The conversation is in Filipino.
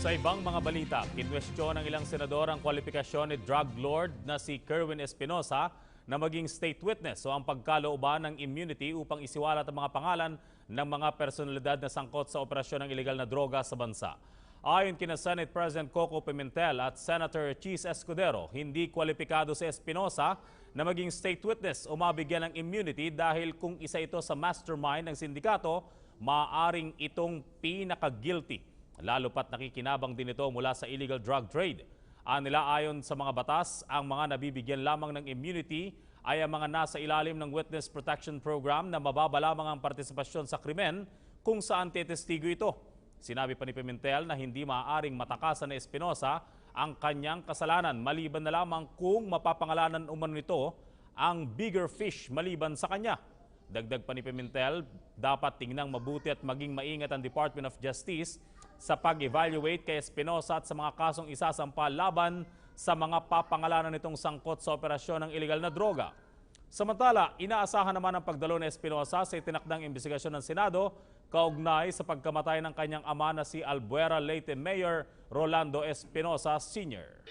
Sa ibang mga balita, kinwestiyon ng ilang senador ang kwalifikasyon ni drug lord na si Kerwin Espinosa na maging state witness o ang pagkalooban ng immunity upang isiwalat ang mga pangalan ng mga personalidad na sangkot sa operasyon ng ilegal na droga sa bansa. Ayon kina Senate President Coco Pimentel at Senator Chis Escudero, hindi kwalipikado si Espinosa na maging state witness o mabigyan ng immunity dahil kung isa ito sa mastermind ng sindikato, maaaring itong pinaka-guilty. Lalo pat nakikinabang din ito mula sa illegal drug trade. Anila ayon sa mga batas, ang mga nabibigyan lamang ng immunity ay ang mga nasa ilalim ng Witness Protection Program na mababa lamang ang partisipasyon sa krimen kung saan tetestigo ito. Sinabi pa ni Pimentel na hindi maaaring matakasan ni Espinosa ang kanyang kasalanan maliban na lamang kung mapapangalanan umano nito ang bigger fish maliban sa kanya. Dagdag pa ni Pimentel, dapat tingnang mabuti at maging maingat ang Department of Justice sa pag-evaluate kay Espinosa at sa mga kasong isasampa laban sa mga papangalanan nitong sangkot sa operasyon ng ilegal na droga. Samantala, inaasahan naman ang pagdalo ni Espinosa sa itinakdang investigasyon ng Senado kaugnay sa pagkamatay ng kanyang ama na si Albuera Leyte Mayor Rolando Espinosa Sr.